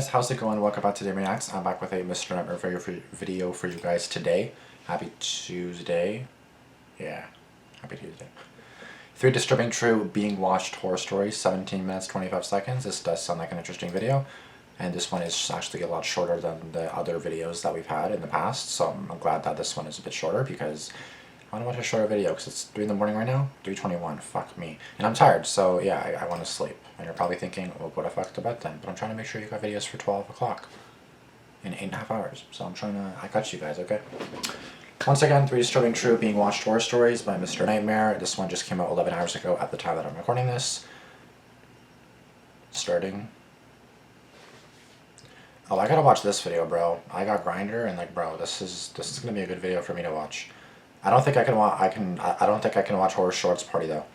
guys, how's it going? Welcome back to Damian. I'm back with a Mr. Nightmare video for you guys today. Happy Tuesday. Yeah, happy Tuesday. 3 disturbing true being watched horror stories, 17 minutes 25 seconds. This does sound like an interesting video, and this one is actually a lot shorter than the other videos that we've had in the past, so I'm glad that this one is a bit shorter because I want to watch a shorter video because it's 3 in the morning right now. 3:21, fuck me. And I'm tired, so yeah, I want to sleep. And you're probably thinking, well, go to fuck to bed then. But I'm trying to make sure you got videos for 12 o'clock in 8.5 hours. So I got you guys, okay? Once again, 3 disturbing true being watched horror stories by Mr. Nightmare. This one just came out 11 hours ago at the time that I'm recording this. Starting. Oh, I gotta watch this video, bro. I got Grindr, and like, bro, this is gonna be a good video for me to watch. I don't think I can watch Horror Shorts Party though.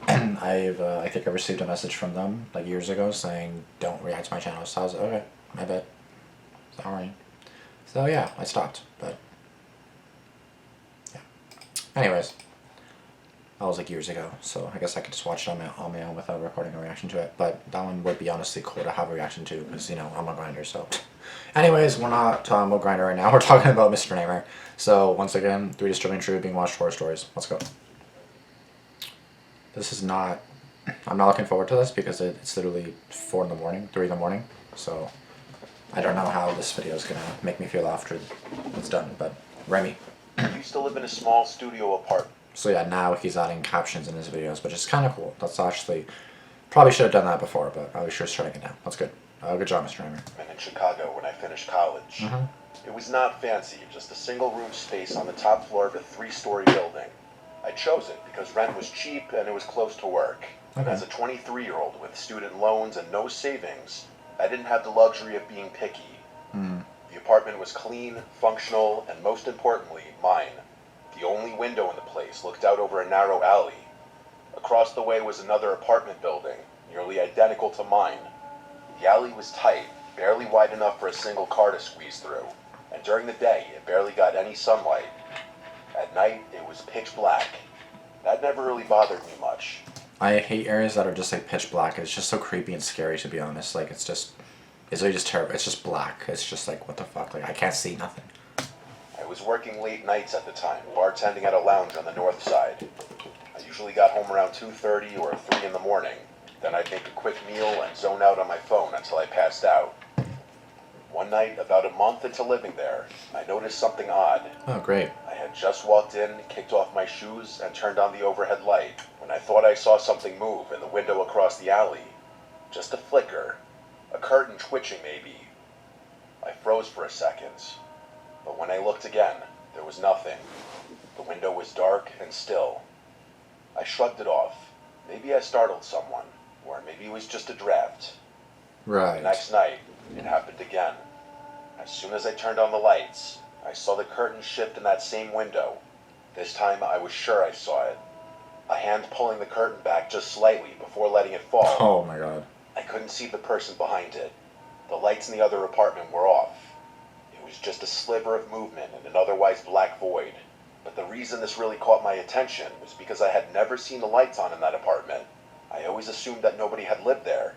I think I received a message from them like years ago saying don't react to my channel. So I was like, okay, my bad. Sorry. So yeah, I stopped. But yeah. Anyways, that was like years ago. So I guess I could just watch it on my own without recording a reaction to it. But that one would be honestly cool to have a reaction to because you know I'm a grinder. So. Anyways, we're not talking about Grindr right now. We're talking about Mr. Nightmare. So once again, 3 disturbing true being watched horror stories. Let's go. This is not. I'm not looking forward to this because it's literally 4 in the morning, 3 in the morning. So I don't know how this video is gonna make me feel after it's done. But Remy. I used to live in a small studio apartment. So yeah, now he's adding captions in his videos, which is kind of cool. That's actually probably should have done that before, but I'll be sure starting it now. That's good. Good job, Mr. Nightmare. In Chicago when I finished college. Mm-hmm. It was not fancy, just a single-room space on the top floor of a 3-story building. I chose it because rent was cheap and it was close to work. Okay. As a 23-year-old with student loans and no savings, I didn't have the luxury of being picky. The apartment was clean, functional, and most importantly, mine. The only window in the place looked out over a narrow alley. Across the way was another apartment building, nearly identical to mine. The alley was tight, barely wide enough for a single car to squeeze through, and during the day it barely got any sunlight. At night it was pitch black. That never really bothered me much. I hate areas that are just like pitch black. It's just so creepy and scary, to be honest. Like it's really just terrible. It's just black. It's just like, what the fuck? Like I can't see nothing. I was working late nights at the time, bartending at a lounge on the north side. I usually got home around 2:30 or 3 in the morning. Then I'd make a quick meal and zone out on my phone until I passed out. One night, about a month into living there, I noticed something odd. Oh, great. I had just walked in, kicked off my shoes, and turned on the overhead light when I thought I saw something move in the window across the alley. Just a flicker. A curtain twitching, maybe. I froze for a second. But when I looked again, there was nothing. The window was dark and still. I shrugged it off. Maybe I startled someone. Or maybe it was just a draft. Right. The next night, it happened again. As soon as I turned on the lights, I saw the curtain shift in that same window. This time I was sure I saw it. A hand pulling the curtain back just slightly before letting it fall. Oh my god. I couldn't see the person behind it. The lights in the other apartment were off. It was just a sliver of movement in an otherwise black void. But the reason this really caught my attention was because I had never seen the lights on in that apartment. I always assumed that nobody had lived there.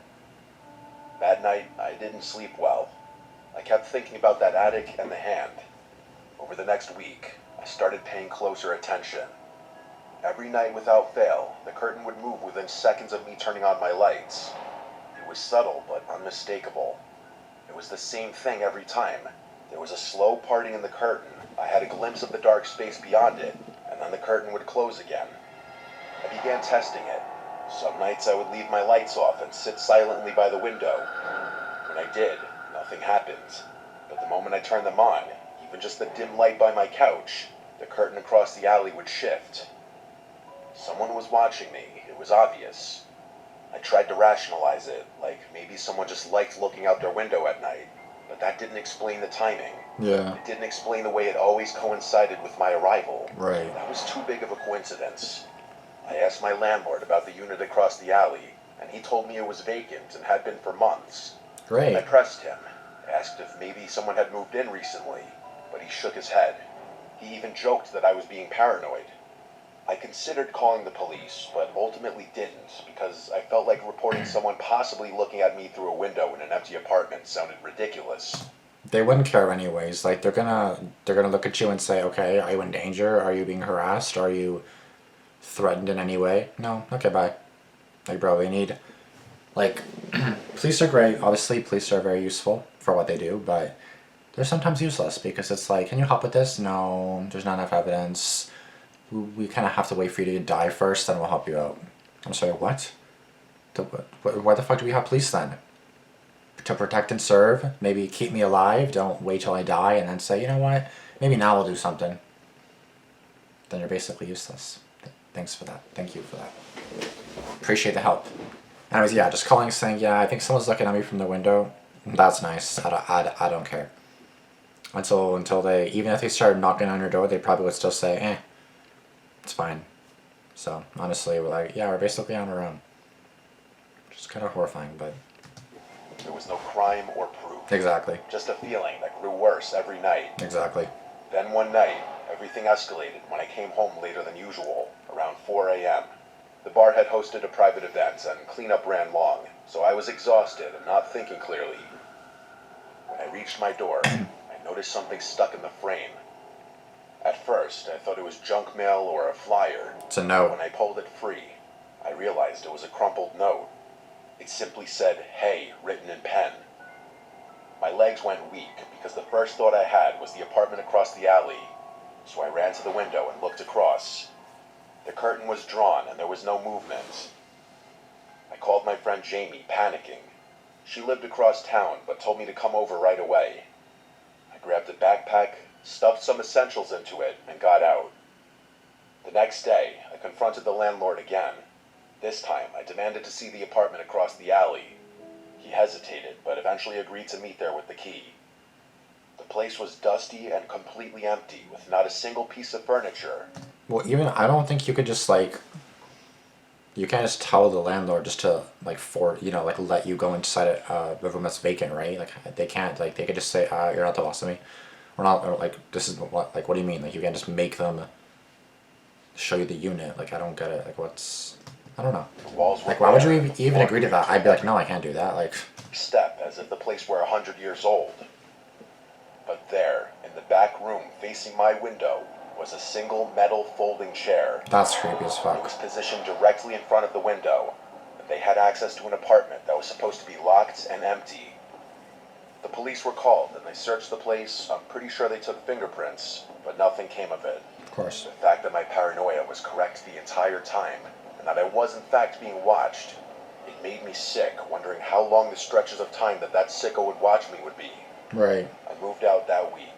That night, I didn't sleep well. I kept thinking about that attic and the hand. Over the next week, I started paying closer attention. Every night without fail, the curtain would move within seconds of me turning on my lights. It was subtle but unmistakable. It was the same thing every time. There was a slow parting in the curtain. I had a glimpse of the dark space beyond it, and then the curtain would close again. I began testing it. Some nights I would leave my lights off and sit silently by the window. When I did, nothing happened. But the moment I turned them on, even just the dim light by my couch, the curtain across the alley would shift. Someone was watching me, it was obvious. I tried to rationalize it, like maybe someone just liked looking out their window at night. But that didn't explain the timing. Yeah. It didn't explain the way it always coincided with my arrival. Right. That was too big of a coincidence. I asked my landlord about the unit across the alley, and he told me it was vacant and had been for months. Great. I pressed him, asked if maybe someone had moved in recently, but he shook his head. He even joked that I was being paranoid. I considered calling the police, but ultimately didn't because I felt like reporting someone possibly looking at me through a window in an empty apartment sounded ridiculous. They wouldn't care anyways. Like they're gonna look at you and say, okay, are you in danger? Are you being harassed? Are you threatened in any way? No. Okay, bye. Like, bro, we need, like, police are great. Obviously, police are very useful for what they do, but they're sometimes useless because it's like, can you help with this? No, there's not enough evidence. We kind of have to wait for you to die first, then we'll help you out. I'm sorry, what? Why the fuck do we have police then? To protect and serve? Maybe keep me alive, don't wait till I die and then say, you know what, maybe now we'll do something. Then you're basically useless. Thanks for that. Thank you for that. Appreciate the help. Anyways, yeah, just calling saying, yeah, I think someone's looking at me from the window. That's nice. I don't care. Until they, even if they started knocking on your door, they probably would still say, it's fine. So, honestly, we're like, yeah, we're basically on our own. Which is kind of horrifying, but... There was no crime or proof. Exactly. Just a feeling that grew worse every night. Exactly. Then one night, everything escalated when I came home later than usual, around 4 a.m. The bar had hosted a private event and cleanup ran long, so I was exhausted and not thinking clearly. When I reached my door, I noticed something stuck in the frame. At first, I thought it was junk mail or a flyer. It's a note. When I pulled it free, I realized it was a crumpled note. It simply said, "Hey," written in pen. My legs went weak because the first thought I had was the apartment across the alley, so I ran to the window and looked across. The curtain was drawn and there was no movement. I called my friend Jamie, panicking. She lived across town but told me to come over right away. I grabbed a backpack, stuffed some essentials into it, and got out. The next day, I confronted the landlord again. This time, I demanded to see the apartment across the alley. He hesitated, but eventually agreed to meet there with the key. The place was dusty and completely empty, with not a single piece of furniture. Well, even, I don't think you could just, like... You can't just tell the landlord just to, like, let you go inside a room that's vacant, right? Like, they can't, like, they could just say, you're not the boss of me. We're not, or, like, this is what, like, what do you mean? Like, you can't just make them show you the unit. Like, I don't get it. Like, what's... I don't know. Like, why would you even agree to that? I'd be like, no, I can't do that. Like... Step as if the place were 100 years old. But there, in the back room facing my window, was a single metal folding chair. That's creepy as It fuck. was positioned directly in front of the window, and they had access to an apartment that was supposed to be locked and empty. The police were called, and they searched the place. I'm pretty sure they took fingerprints, but nothing came of it. Of course. The fact that my paranoia was correct the entire time, and that I was in fact being watched, it made me sick, wondering how long the stretches of time that sicko would watch me would be. Right. I moved out that week.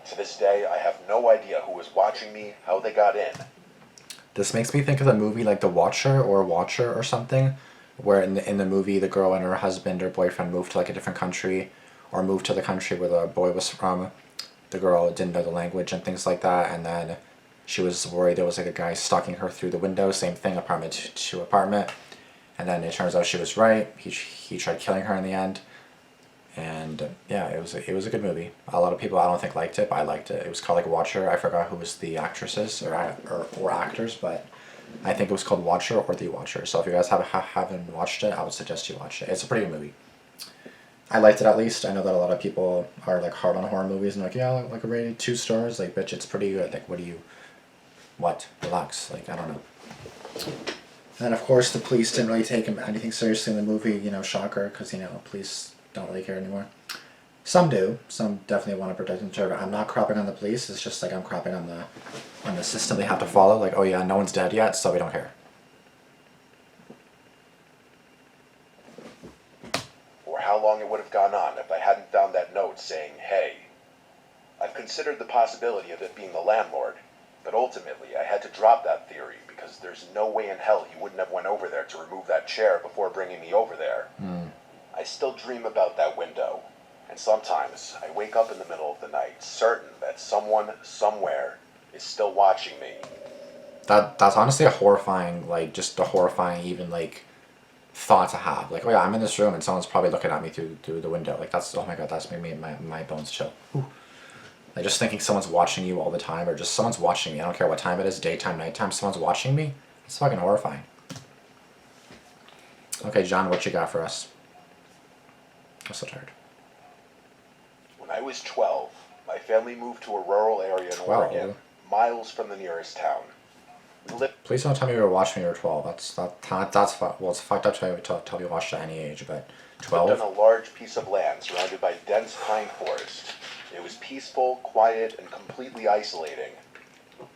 To this day, I have no idea who was watching me, how they got in. This makes me think of the movie like The Watcher or something, where in the movie the girl and her husband or boyfriend moved to like a different country, or moved to the country where the boy was from. The girl didn't know the language and things like that, and then she was worried there was like a guy stalking her through the window. Same thing, apartment to apartment, and then it turns out she was right. He tried killing her in the end. And yeah, it was a good movie. A lot of people I don't think liked it, but I liked it. It was called like Watcher. I forgot who was the actresses or actors, but I think it was called Watcher or The Watcher. So if you guys haven't watched it, I would suggest you watch it. It's a pretty good movie. I liked it at least. I know that a lot of people are like hard on horror movies and like, yeah, like a rated 2 stars. Like, bitch, it's pretty good. Like, what? Relax. Like, I don't know. And of course, the police didn't really take anything seriously in the movie. You know, shocker, because you know, police don't really care anymore. Some do. Some definitely want to protect and serve. I'm not crapping on the police. It's just like I'm crapping on the system they have to follow. Like, oh yeah, no one's dead yet, so we don't care. Or how long it would have gone on if I hadn't found that note saying, "Hey." I've considered the possibility of it being the landlord, but ultimately I had to drop that theory because there's no way in hell he wouldn't have went over there to remove that chair before bringing me over there. I still dream about that window, and sometimes I wake up in the middle of the night certain that someone, somewhere, is still watching me. That's honestly a horrifying, like, just a horrifying even, like, thought to have. Like, oh yeah, I'm in this room and someone's probably looking at me through the window. Like, that's, oh my god, that's made me, my bones chill. Ooh. Like just thinking someone's watching you all the time, or just someone's watching me. I don't care what time it is, daytime, nighttime, someone's watching me. It's fucking horrifying. Okay, John, what you got for us? I'm so tired. When I was 12, my family moved to a rural area in 12? Oregon, miles from the nearest town. We lived Please don't tell me you were watching when you were 12. Well, it's fucked up to tell you watched at any age, but on 12? a large piece of land surrounded by dense pine forest. It was peaceful, quiet, and completely isolating.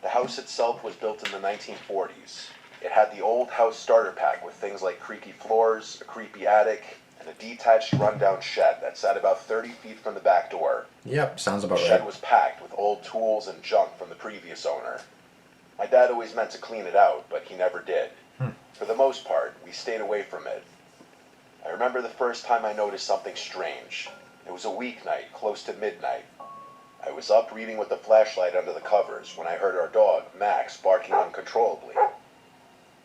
The house itself was built in the 1940s. It had the old house starter pack with things like creaky floors, a creepy attic, and a detached rundown shed that sat about 30 feet from the back door. Yep, sounds about The shed right. was packed with old tools and junk from the previous owner. My dad always meant to clean it out, but he never did. For the most part, we stayed away from it. I remember the first time I noticed something strange. It was a weeknight, close to midnight. I was up reading with the flashlight under the covers when I heard our dog, Max, barking uncontrollably.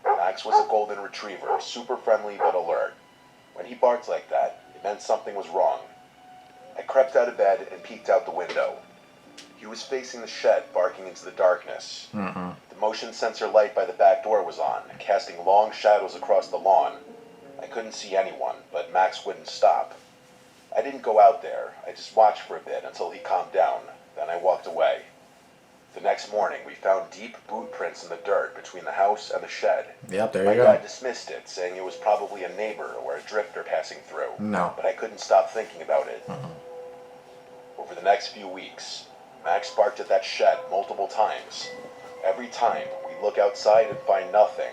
Max was a golden retriever, super friendly but alert. When he barked like that, it meant something was wrong. I crept out of bed and peeked out the window. He was facing the shed, barking into the darkness. The motion sensor light by the back door was on, casting long shadows across the lawn. I couldn't see anyone, but Max wouldn't stop. I didn't go out there. I just watched for a bit until he calmed down. Then I walked away. The next morning, we found deep boot prints in the dirt between the house and the shed. Yep, there My you go. dad dismissed it, saying it was probably a neighbor or a drifter passing through. No. But I couldn't stop thinking about it. Over the next few weeks, Max barked at that shed multiple times. Every time, we'd look outside and find nothing,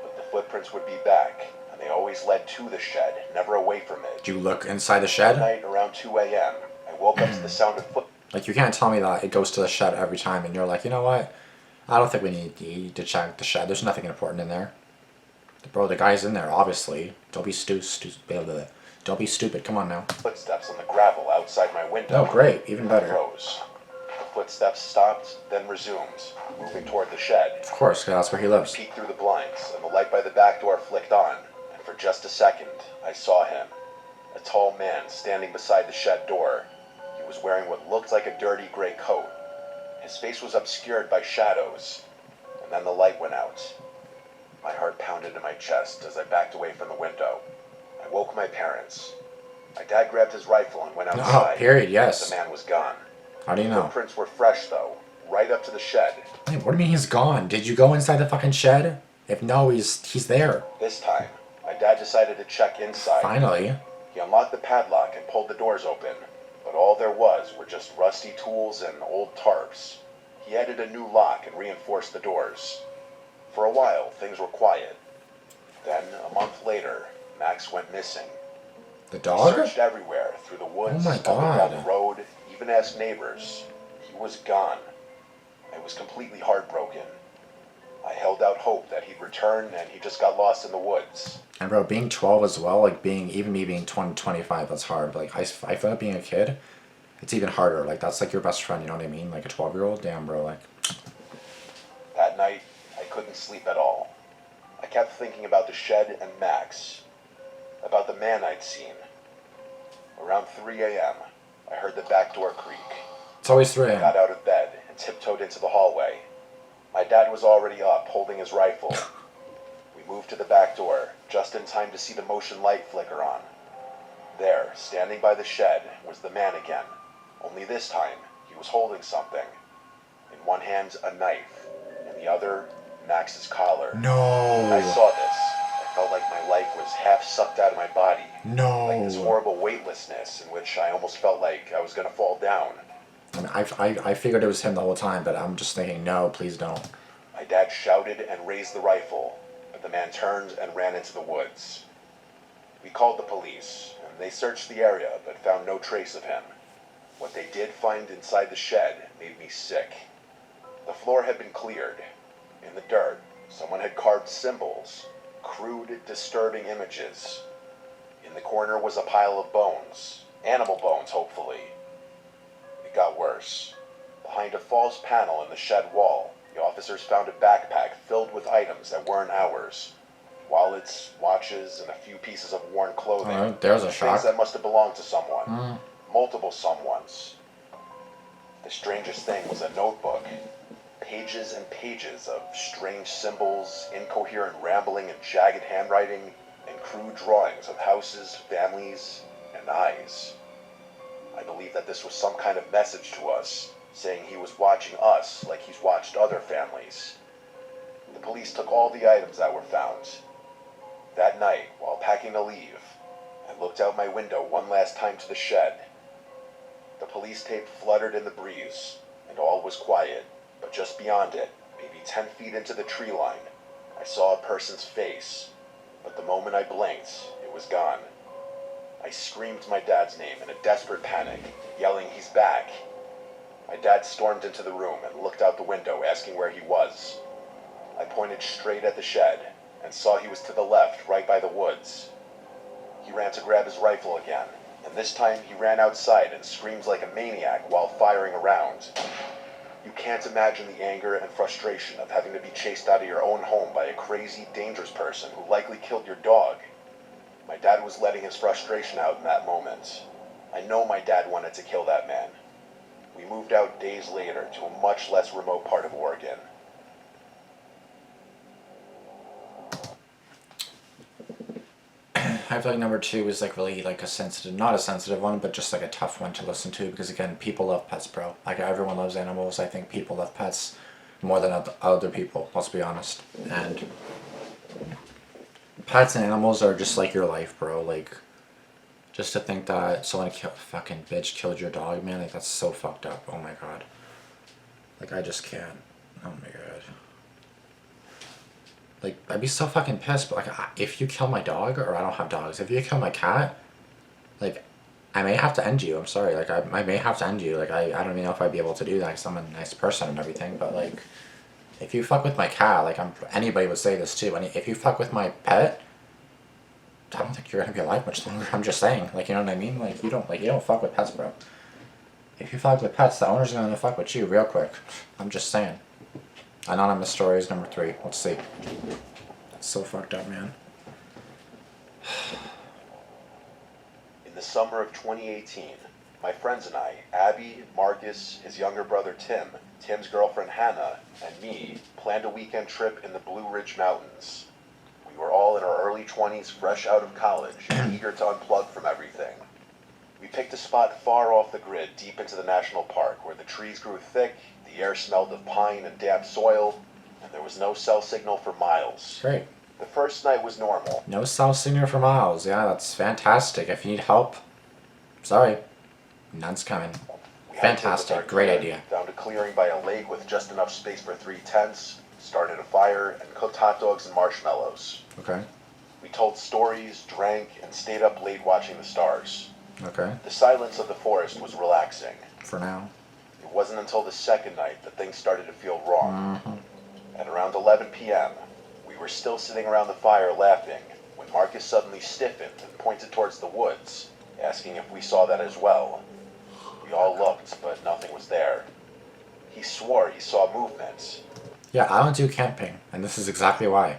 but the footprints would be back, and they always led to the shed, never away from it. Did you look inside the One shed? night around 2 a.m., I woke up to the sound of footsteps. Like, you can't tell me that it goes to the shed every time, and you're like, you know what? I don't think we need to check the shed. There's nothing important in there. Bro, the guy's in there, obviously. Don't be Don't be stupid. Come on now. Footsteps on the gravel outside my window. Oh, great. Even better. Froze. The footsteps stopped, then resumed, moving toward the shed. Of course, 'cause that's where he lives. Peeked through the blinds, and the light by the back door flicked on, and for just a second, I saw him. A tall man standing beside the shed door. He was wearing what looked like a dirty gray coat. His face was obscured by shadows, and then the light went out. My heart pounded in my chest as I backed away from the window. I woke my parents. My dad grabbed his rifle and went outside. Oh, period, yes. The man was gone. How do you know? Footprints were fresh, though, right up to the shed. Hey, what do you mean he's gone? Did you go inside the fucking shed? If no, he's there. This time, my dad decided to check inside. Finally. He unlocked the padlock and pulled the doors open, but all there was were just rusty tools and old tarps. He added a new lock and reinforced the doors. For a while, things were quiet. Then, a month later, Max went missing. The He dog? searched everywhere, through the woods, Oh my up and down God. the road, even asked neighbors. He was gone. I was completely heartbroken. I held out hope that he'd return, and he just got lost in the woods. And bro, being 12 as well, like even me being 20, 25, that's hard. But like I feel like being a kid, it's even harder. Like that's like your best friend, you know what I mean? Like a 12-year-old, damn bro, like. That night, I couldn't sleep at all. I kept thinking about the shed and Max, about the man I'd seen. Around 3 a.m., I heard the back door creak. It's always 3 I got a.m. out of bed and tiptoed into the hallway. My dad was already up, holding his rifle. We moved to the back door, just in time to see the motion light flicker on. There, standing by the shed, was the man again. Only this time, he was holding something. In one hand, a knife. In the other, Max's collar. I No. saw this. I felt like my life was half sucked out of my body. Like this No. horrible weightlessness in which I almost felt like I was going to fall down. I mean, I figured it was him the whole time, but I'm just thinking, no, please don't. My dad shouted and raised the rifle, but the man turned and ran into the woods. We called the police, and they searched the area but found no trace of him. What they did find inside the shed made me sick. The floor had been cleared. In the dirt, someone had carved symbols, crude, disturbing images. In the corner was a pile of bones, animal bones, hopefully. It got worse. Behind a false panel in the shed wall, the officers found a backpack filled with items that weren't ours. Wallets, watches, and a few pieces of worn clothing. There's a Things shock. that must have belonged to someone. Multiple someones. The The strangest thing was a notebook. Pages and pages of strange symbols, incoherent rambling and jagged handwriting, and crude drawings of houses, families, and eyes. I believe that this was some kind of message to us, saying he was watching us like he's watched other families. The police took all the items that were found. That night, while packing to leave, I looked out my window one last time to the shed. The police tape fluttered in the breeze, and all was quiet, but just beyond it, maybe 10 feet into the tree line, I saw a person's face, but the moment I blinked, it was gone. I screamed my dad's name in a desperate panic, yelling, "He's back!" My dad stormed into the room and looked out the window, asking where he was. I pointed straight at the shed, and saw he was to the left, right by the woods. He ran to grab his rifle again, and this time he ran outside and screamed like a maniac while firing around. You can't imagine the anger and frustration of having to be chased out of your own home by a crazy, dangerous person who likely killed your dog. My dad was letting his frustration out in that moment. I know my dad wanted to kill that man. We moved out days later to a much less remote part of Oregon. I feel like number 2 is like really like a sensitive, not a sensitive one, but just like a tough one to listen to because again, people love pets, bro. Like everyone loves animals. I think people love pets more than other people. Let's be honest. And pets and animals are just like your life, bro. Like just to think that someone fucking bitch killed your dog, man. Like that's so fucked up. Oh my god. Like I just can't. Oh my god. Like, I'd be so fucking pissed, but like, if you kill my dog, or I don't have dogs, if you kill my cat, like, I may have to end you, I'm sorry, like, I may have to end you, like, I don't even know if I'd be able to do that, because I'm a nice person and everything, but like, if you fuck with my cat, like, anybody would say this too, if you fuck with my pet, I don't think you're gonna be alive much longer, I'm just saying, like, you know what I mean, like, you don't fuck with pets, bro. If you fuck with pets, the owner's gonna fuck with you real quick, I'm just saying. Anonymous stories number 3. Let's see. That's so fucked up, man. In the summer of 2018, my friends and I, Abby, Marcus, his younger brother Tim, Tim's girlfriend Hannah, and me, planned a weekend trip in the Blue Ridge Mountains. We were all in our early 20s, fresh out of college, and eager to unplug from everything. We picked a spot far off the grid, deep into the national park, where the trees grew thick, the air smelled of pine and damp soil, and there was no cell signal for miles. Great. The first night was normal. No cell signal for miles. Yeah, that's fantastic. If you need help, sorry, none's coming. Fantastic. Great idea. Found a clearing by a lake with just enough space for 3 tents, started a fire, and cooked hot dogs and marshmallows. Okay. We told stories, drank, and stayed up late watching the stars. Okay. The silence of the forest was relaxing. For now. It wasn't until the second night that things started to feel wrong. Mm-hmm. At around 11 p.m., we were still sitting around the fire laughing when Marcus suddenly stiffened and pointed towards the woods, asking if we saw that as well. We all looked, but nothing was there. He swore he saw movement. Yeah, I don't do camping, and this is exactly why.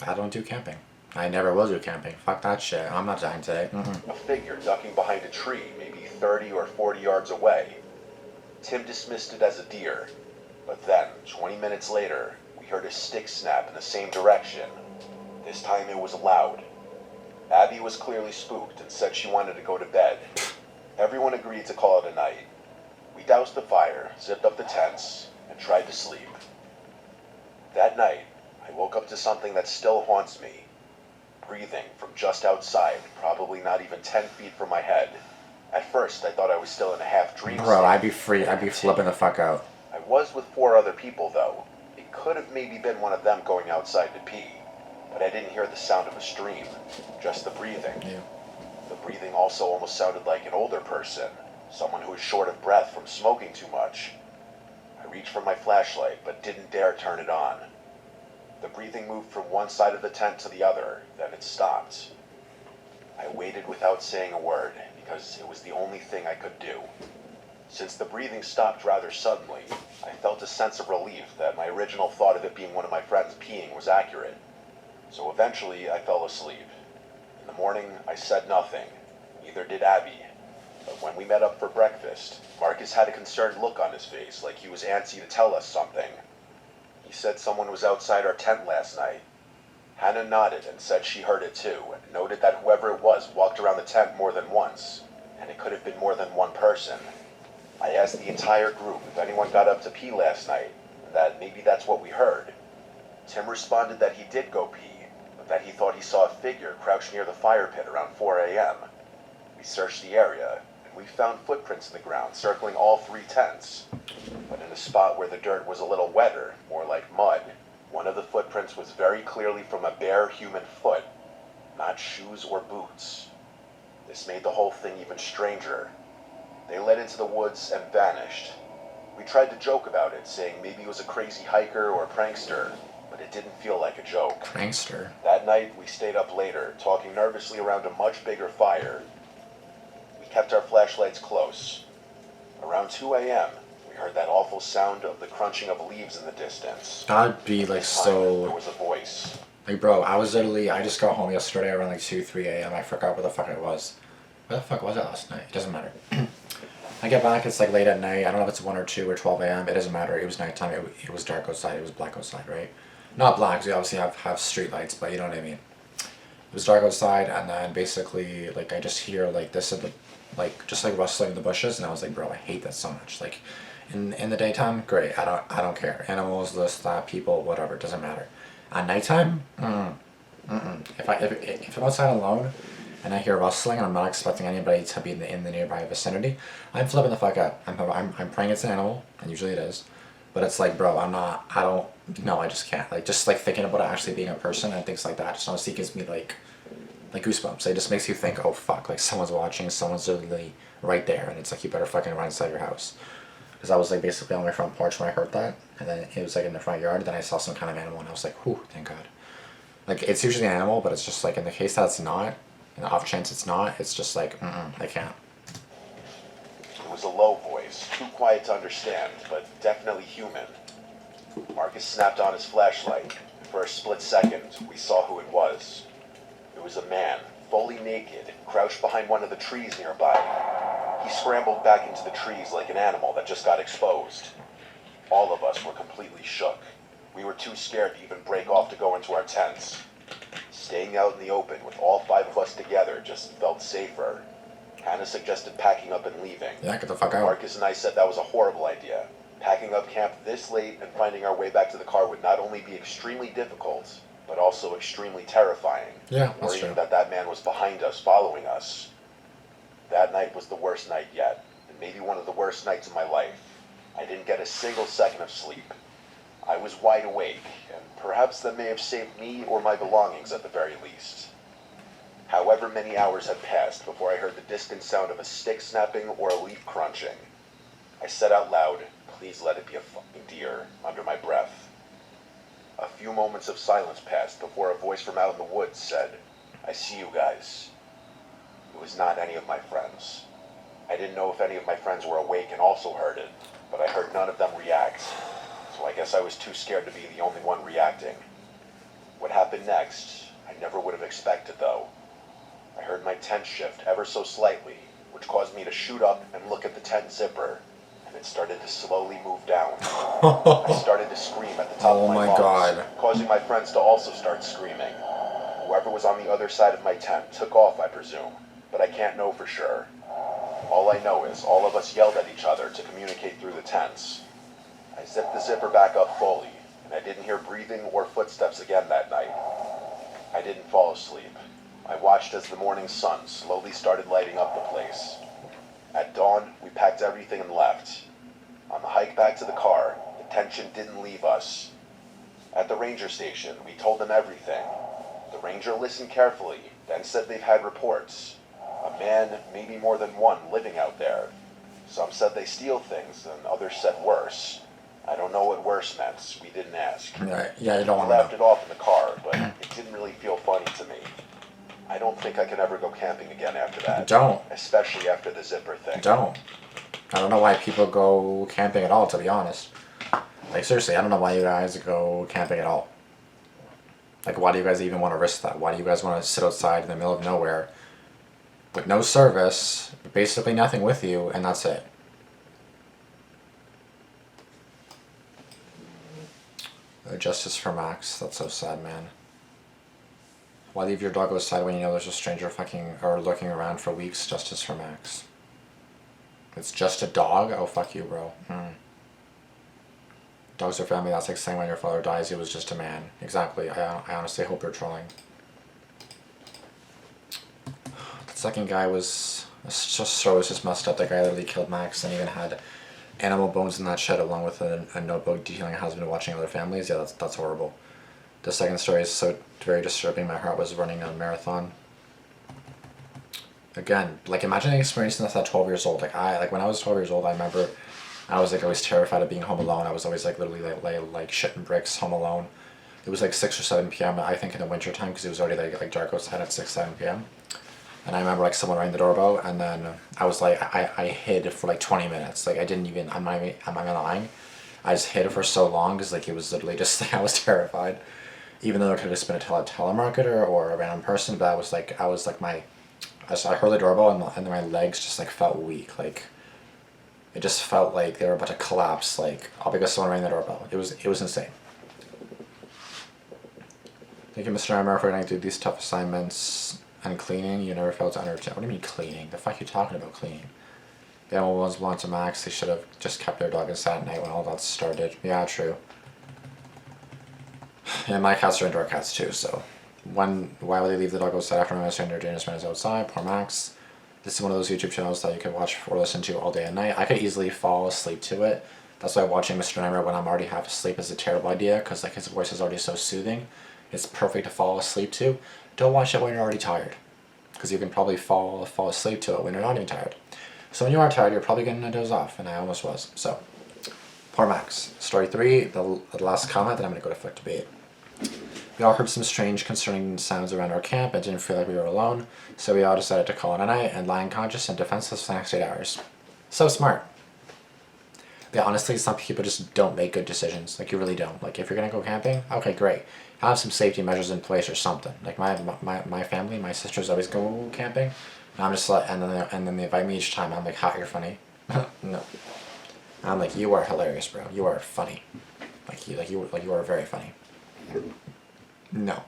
I don't do camping. I never will do camping. Fuck that shit. I'm not dying today. Mm-mm. A figure ducking behind a tree, maybe 30 or 40 yards away. Tim dismissed it as a deer, but then, 20 minutes later, we heard a stick snap in the same direction. This time it was loud. Abby was clearly spooked and said she wanted to go to bed. Everyone agreed to call it a night. We doused the fire, zipped up the tents, and tried to sleep. That night, I woke up to something that still haunts me. Breathing from just outside, probably not even 10 feet from my head. At first, I thought I was still in a half-dream state. Bro, I'd be flipping the fuck out. I was with 4 other people, though. It could have maybe been one of them going outside to pee, but I didn't hear the sound of a stream, just the breathing. Yeah. The breathing also almost sounded like an older person, someone who was short of breath from smoking too much. I reached for my flashlight, but didn't dare turn it on. The breathing moved from one side of the tent to the other, then it stopped. I waited without saying a word, because it was the only thing I could do. Since the breathing stopped rather suddenly, I felt a sense of relief that my original thought of it being one of my friends peeing was accurate. So eventually, I fell asleep. In the morning, I said nothing. Neither did Abby. But when we met up for breakfast, Marcus had a concerned look on his face, like he was antsy to tell us something. He said someone was outside our tent last night. Hannah nodded and said she heard it too, and noted that whoever it was walked around the tent more than once, and it could have been more than one person. I asked the entire group if anyone got up to pee last night, and that maybe that's what we heard. Tim responded that he did go pee, but that he thought he saw a figure crouched near the fire pit around 4 a.m. We searched the area, and we found footprints in the ground circling all 3 tents. But in a spot where the dirt was a little wetter, more like mud, one of the footprints was very clearly from a bare human foot, not shoes or boots. This made the whole thing even stranger. They led into the woods and vanished. We tried to joke about it, saying maybe it was a crazy hiker or a prankster, but it didn't feel like a joke. Prankster? That night, we stayed up later, talking nervously around a much bigger fire. We kept our flashlights close. Around 2 a.m., we heard that awful sound of the crunching of leaves in the distance. That'd be like This time, there so... was a voice. Like, bro, I just got home yesterday around like 2, 3 a.m. I forgot where the fuck it was. Where the fuck was it last night? It doesn't matter. I get back, it's like late at night. I don't know if it's 1 or 2 or 12 a.m. It doesn't matter. It was nighttime. It was dark outside. It was black outside, right? Not black, because we obviously have street lights, but you know what I mean. It was dark outside, and then basically, like, I just hear like this, like, just like rustling in the bushes, and I was like, bro, I hate that so much. Like, in the daytime, great. I don't care. Animals, this, that, people, whatever. It doesn't matter. At nighttime, if I'm outside alone and I hear rustling and I'm not expecting anybody to be in the nearby vicinity, I'm flipping the fuck out. I'm praying it's an animal, and usually it is. But it's like, bro, I just can't. Like, just like thinking about it actually being a person and things like that just honestly gives me like goosebumps. It just makes you think, oh fuck, like someone's watching, someone's literally right there, and it's like you better fucking run inside your house. Because I was like basically on my front porch when I heard that, and then it was like in the front yard, then I saw some kind of animal, and I was like, whew, thank God. Like, it's usually an animal, but it's just like, in the case that it's not, in the off chance it's not, it's just like, I can't. It was a low voice, too quiet to understand, but definitely human. Marcus snapped on his flashlight, and for a split second, we saw who it was. It was a man, fully naked, crouched behind one of the trees nearby. He scrambled back into the trees like an animal that just got exposed. All of us were completely shook. We were too scared to even break off to go into our tents. Staying out in the open with all 5 of us together just felt safer. Hannah suggested packing up and leaving. Yeah, get the fuck out. Marcus and I said that was a horrible idea. Packing up camp this late and finding our way back to the car would not only be extremely difficult, but also extremely terrifying. Yeah, that's worrying true. that man was behind us, following us. That night was the worst night yet, and maybe one of the worst nights of my life. I didn't get a single second of sleep. I was wide awake, and perhaps that may have saved me or my belongings at the very least. However many hours had passed before I heard the distant sound of a stick snapping or a leaf crunching. I said out loud, "Please let it be a fucking deer," under my breath. A few moments of silence passed before a voice from out in the woods said, "I see you guys." It was not any of my friends. I didn't know if any of my friends were awake and also heard it, but I heard none of them react, so I guess I was too scared to be the only one reacting. What happened next, I never would have expected though. I heard my tent shift ever so slightly, which caused me to shoot up and look at the tent zipper, and it started to slowly move down. I started to scream at the top of my lungs, God. causing my friends to also start screaming. Whoever was on the other side of my tent took off, I presume, but I can't know for sure. All I know is all of us yelled at each other to communicate through the tents. I zipped the zipper back up fully, and I didn't hear breathing or footsteps again that night. I didn't fall asleep. I watched as the morning sun slowly started lighting up the place. At dawn, we packed everything and left. On the hike back to the car, the tension didn't leave us. At the ranger station, we told them everything. The ranger listened carefully, then said they've had reports. A man, maybe more than one, living out there. Some said they steal things, and others said worse. I don't know what worse meant. We didn't ask. Yeah, you don't We want laughed to it know. off in the car, but it didn't really feel funny to me. I don't think I can ever go camping again after that. Don't. Especially after the zipper thing. Don't. I don't know why people go camping at all, to be honest. Like, seriously, I don't know why you guys go camping at all. Like, why do you guys even want to risk that? Why do you guys want to sit outside in the middle of nowhere with no service, basically nothing with you, and that's it. Justice for Max. That's so sad, man. Why leave your dog outside when you know there's a stranger fucking or lurking around for weeks? Justice for Max. It's just a dog? Oh, fuck you, bro. Dogs are family. That's like saying when your father dies, he was just a man. Exactly. I honestly hope you're trolling. The second guy was just so was just messed up. The guy literally killed Max and even had animal bones in that shed along with a notebook detailing a husband watching other families. Yeah, that's horrible. The second story is so very disturbing. My heart was running a marathon. Again, like imagine experiencing this at 12 years old. Like when I was 12 years old, I remember I was like always terrified of being home alone. I was always like literally like shitting bricks home alone. It was like 6 or 7 p.m. I think in the winter time because it was already like dark outside at 6-7 p.m. And I remember like someone rang the doorbell and then I was like I hid for like 20 minutes. Like I didn't even I'm not even lying. I just hid for so long because like it was literally just like I was terrified. Even though there could have just been a telemarketer or a random person, but I was like I heard the doorbell and my legs just like felt weak. Like it just felt like they were about to collapse. Like all because someone rang the doorbell. It was insane. Thank you, Mr. Emmer, for getting through these tough assignments and cleaning. You never felt energetic. What do you mean cleaning? The fuck are you talking about cleaning? The animal ones belong to Max. They should have just kept their dog inside at night when all that started. Yeah, true. And my cats are indoor cats too, so why would they leave the dog outside after my stranger dangerous man is outside? Poor Max. This is one of those YouTube channels that you could watch or listen to all day and night. I could easily fall asleep to it. That's why watching Mr. Nightmare when I'm already half asleep is a terrible idea, because like his voice is already so soothing. It's perfect to fall asleep to. Don't watch it when you're already tired, because you can probably fall asleep to it when you're not even tired. So when you are tired, you're probably getting a doze off, and I almost was. So, poor Max. Story 3, the last comment, then I'm going to go to flick debate. We all heard some strange concerning sounds around our camp and didn't feel like we were alone, so we all decided to call it a night and lie unconscious and defenseless for the next 8 hours. So smart. Yeah, honestly, some people just don't make good decisions. Like, you really don't. Like, if you're going to go camping, okay, great. Have some safety measures in place or something. Like, my family, my sisters always go camping, and I'm just like, and then they invite me each time. I'm like, ha, you're funny. No. I'm like, you are hilarious, bro. You are funny. You are very funny. No,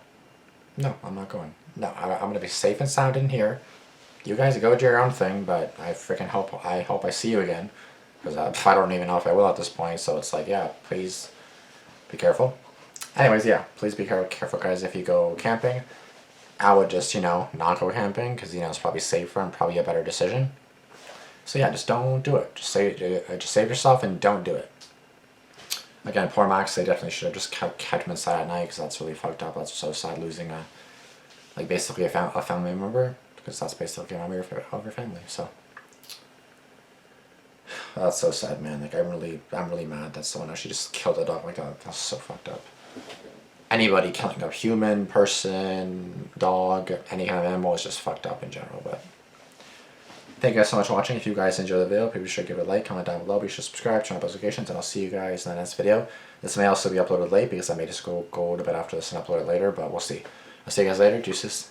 I'm not going. No, I'm gonna be safe and sound in here. You guys go do your own thing, but I freaking hope I see you again, because I don't even know if I will at this point. So it's like, yeah, please be careful. Anyways, yeah, please be careful, guys. If you go camping, I would just not go camping, because it's probably safer and probably a better decision. So yeah, just don't do it. Just save yourself and don't do it. Again, poor Max, they definitely should have just kept him inside at night, because that's really fucked up. That's so sad, losing basically a family member, because that's basically a member of your family. So that's so sad, man. Like I'm really mad that someone actually just killed a dog like that. That's so fucked up. Anybody killing a human, person, dog, any kind of animal is just fucked up in general. But thank you guys so much for watching. If you guys enjoyed the video, please be sure to give it a like, comment down below, be sure to subscribe, turn on notifications, and I'll see you guys in the next video. This may also be uploaded late, because I may just go to bed after this and upload it later, but we'll see. I'll see you guys later. Deuces.